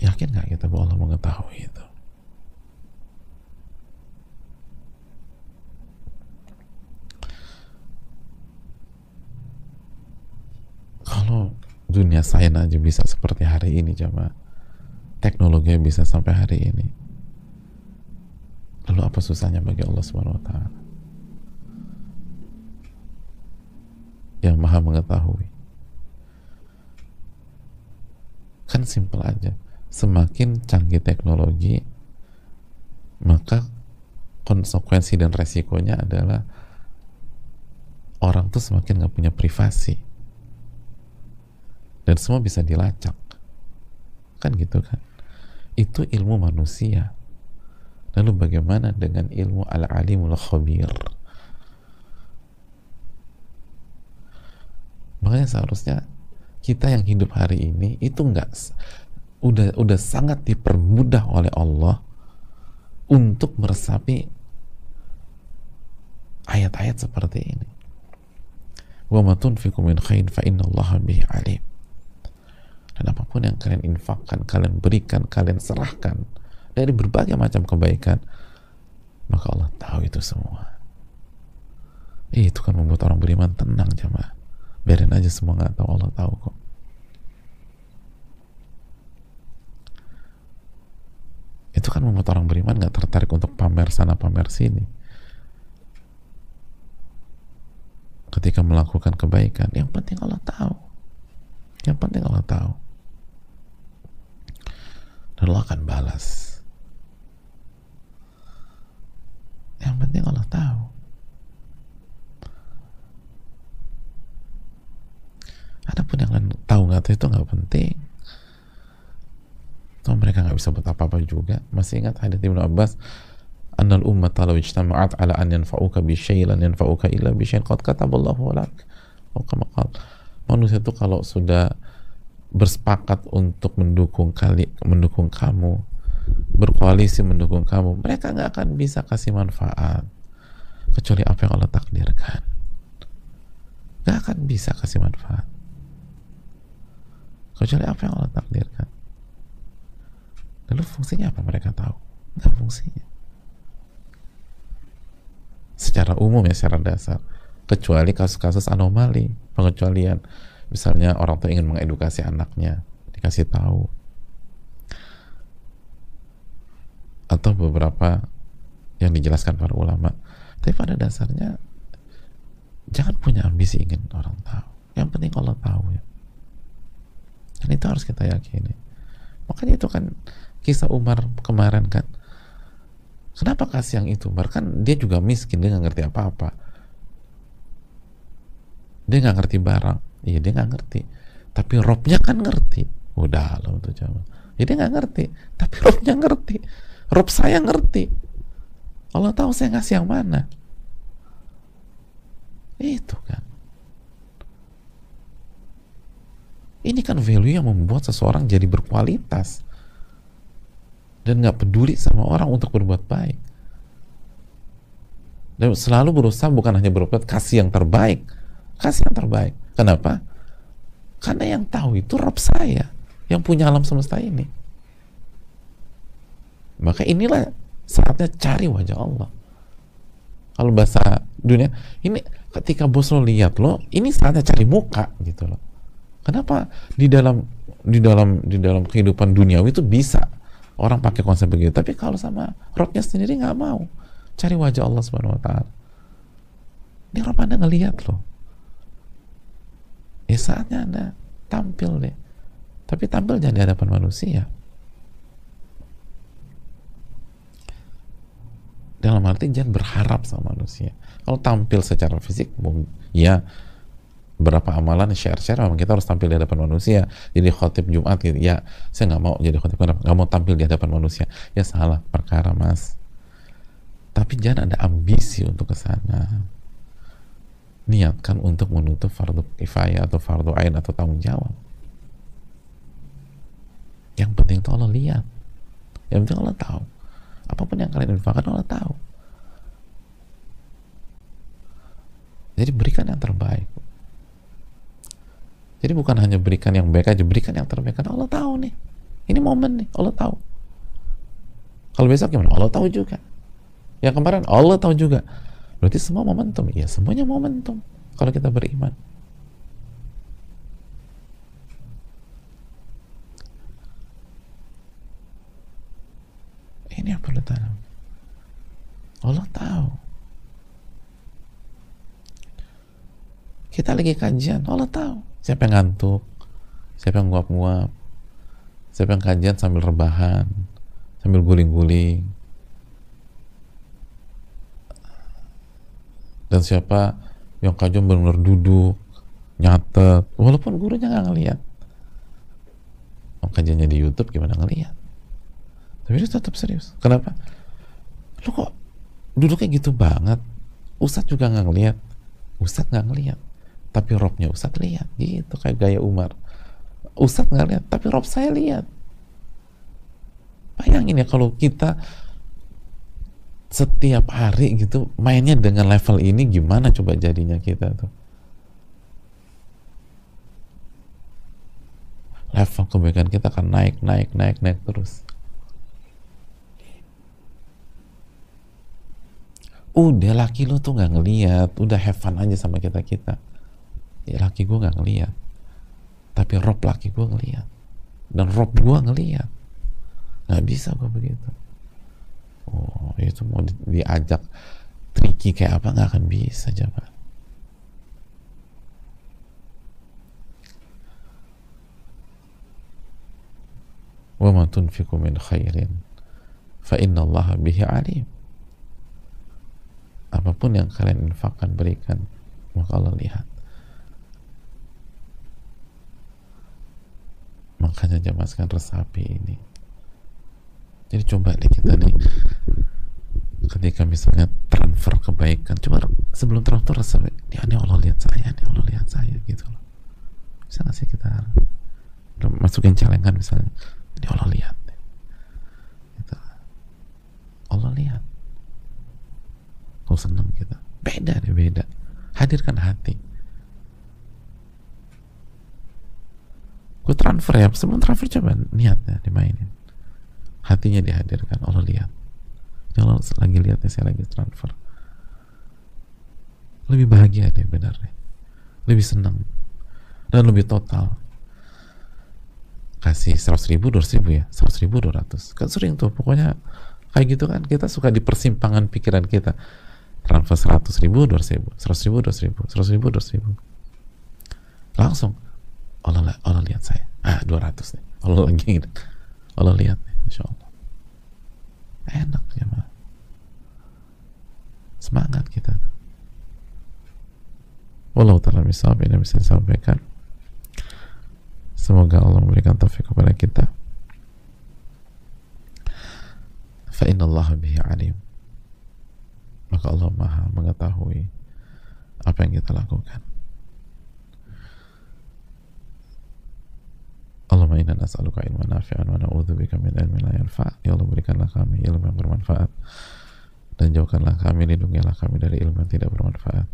Yakin nggak kita bahwa Allah mengetahui itu? Kalau dunia sains aja bisa seperti hari ini, coba teknologi bisa sampai hari ini, lalu apa susahnya bagi Allah Subhanahu Wa Taala yang maha mengetahui? Kan simpel aja, semakin canggih teknologi, maka konsekuensi dan resikonya adalah orang tuh semakin nggak punya privasi dan semua bisa dilacak, kan gitu kan? Itu ilmu manusia. Lalu bagaimana dengan ilmu al-alimul khabir? Makanya seharusnya kita yang hidup hari ini itu nggak, udah sangat dipermudah oleh Allah untuk meresapi ayat-ayat seperti ini. Wa ma tunfiqu min khairin fa innallaha bihi alim. Dan apapun yang kalian infakkan, kalian berikan, kalian serahkan dari berbagai macam kebaikan, maka Allah tahu itu semua. Itu kan membuat orang beriman tenang, jemaah. Biarin aja semua nggak tahu, Allah tahu kok. Itu kan membuat orang beriman nggak tertarik untuk pamer sana pamer sini. Ketika melakukan kebaikan, yang penting Allah tahu. Yang penting Allah tahu. Dan Allah akan balas. Yang penting Allah tahu. Adapun yang lain tahu nggak tahu itu nggak penting. Toh mereka nggak bisa buat apa-apa juga. Masih ingat hadits Ibnu Abbas, annal ummata law ijtama'at ala an yanfa'uka bi syai'in lan yanfa'uka illa bi syai'in qad kataballahu lak. Manusia itu kalau sudah bersepakat untuk mendukung kamu, berkoalisi mendukung kamu, mereka nggak akan bisa kasih manfaat kecuali apa yang Allah takdirkan. Nggak akan bisa kasih manfaat kecuali apa yang Allah takdirkan. Lalu fungsinya apa mereka tahu? Nggak fungsinya. Secara umum ya, secara dasar, kecuali kasus-kasus anomali, pengecualian. Misalnya orang tua ingin mengedukasi anaknya, dikasih tahu. Atau beberapa yang dijelaskan para ulama. Tapi pada dasarnya jangan punya ambisi ingin orang tahu. Yang penting Allah tahu ya. Dan itu harus kita yakini. Makanya itu kan kisah Umar kemarin kan. Kenapa kasih yang itu? Umar kan dia juga miskin, dia nggak ngerti apa-apa. Dia nggak ngerti barang. Iya, dia nggak ngerti. Tapi Robnya kan ngerti. Udah loh tuh coba. Jadi dia nggak ngerti. Tapi Robnya ngerti. Rob saya ngerti. Allah tahu saya ngasih yang mana. Itu kan. Ini kan value yang membuat seseorang jadi berkualitas dan nggak peduli sama orang untuk berbuat baik. Dan selalu berusaha bukan hanya berbuat, kasih yang terbaik. Kasih yang terbaik. Kenapa? Karena yang tahu itu Rabb saya, yang punya alam semesta ini. Maka inilah saatnya cari wajah Allah. Kalau bahasa dunia, ini ketika bos lo lihat lo, ini saatnya cari muka gitu loh. Kenapa di dalam kehidupan duniawi itu bisa orang pakai konsep begitu, tapi kalau sama Rabbnya sendiri nggak mau cari wajah Allah Subhanahu Wa Taala. Ini Rabb Anda ngelihat loh. Ya saatnya Anda tampil deh, tapi tampil jangan di hadapan manusia. Dalam arti jangan berharap sama manusia. Kalau tampil secara fisik, ya berapa amalan share-share, memang kita harus tampil di hadapan manusia. Jadi khotib Jumat gitu, ya saya nggak mau jadi khotib, nggak mau tampil di hadapan manusia. Ya salah perkara mas. Tapi jangan ada ambisi untuk ke sana. Niatkan untuk menutup fardu kifayah atau fardu ain atau tanggung jawab. Yang penting itu Allah lihat. Yang penting Allah tahu. Apapun yang kalian infakkan Allah tahu. Jadi berikan yang terbaik. Jadi bukan hanya berikan yang baik aja, berikan yang terbaik. Karena Allah tahu nih Ini momen nih, Allah tahu. Kalau besok gimana? Allah tahu juga. Yang kemarin Allah tahu juga. Berarti semua momentum. Ya, semuanya momentum kalau kita beriman. Ini yang perlu tanam. Allah tahu. Kita lagi kajian, Allah tahu. Siapa yang ngantuk, siapa yang nguap-nguap, siapa yang kajian sambil rebahan, sambil guling-guling, dan siapa yang kajian benar-benar duduk, nyatet, walaupun gurunya nggak ngeliat. Kajiannya di YouTube gimana ngeliat? Tapi dia tetap serius. Kenapa? Lu kok duduknya gitu banget? Ustadz juga nggak ngeliat. Ustadz nggak ngeliat, tapi robnya Ustadz lihat. Gitu, kayak gaya Umar. Ustadz nggak lihat, tapi rob saya lihat. Bayangin ya kalau kita setiap hari gitu mainnya dengan level ini, gimana coba jadinya kita tuh? Level kebaikan kita akan naik terus. Udah, laki lu tuh nggak ngeliat, udah have fun aja sama kita. Ya, laki gue nggak ngeliat, tapi rob laki gue ngeliat, dan rob gue ngeliat. Nggak bisa gue begitu. Oh, itu mau diajak tricky kayak apa, nggak akan bisa coba. Wa ma tunfiqu min khairin fa innallaha bihi alim. Apapun yang kalian infakkan, berikan, maka Allah lihat. Makanya jamaah sekalian, resapi ini. Jadi coba deh kita nih, ketika misalnya transfer kebaikan, coba sebelum transfer resapi, ini Allah lihat saya, ini Allah lihat saya, gitu loh. Bisa nggak sih kita masukin celengan misalnya, ini Allah lihat, gitu. Allah lihat. Kau senang kita, beda deh, beda. Hadirkan hati. Gue transfer ya, sebelum transfer coba niatnya dimainin, hatinya dihadirkan. Allah lihat, kalau lagi lihatnya saya lagi transfer, lebih bahagia deh, benar deh, lebih senang dan lebih total. Kasih 100.000, 200.000 ya, 100.000, 200, kan sering tuh pokoknya kayak gitu kan. Kita suka di persimpangan pikiran kita, transfer 100.000, 200.000, 100.000, 200.000, 100.000, 200.000, langsung Allah lihat saya, 200 nih, Allah lagi gitu. Allah lihat nih, Insya Allah enak ya, mah semangat kita. Wallahu ta'ala bishawab. Ini bisa disampaikan. Semoga Allah memberikan taufik kepada kita. Fa innallaha bihi alim. Maka Allah maha mengetahui apa yang kita lakukan. Allahumma inna nas'aluka ilman nafi'an wa na'udzubika min ilmin la yanfa'. Ya Allah, berikanlah kami ilmu yang bermanfaat dan jauhkanlah kami, lindungilah kami dari ilmu yang tidak bermanfaat.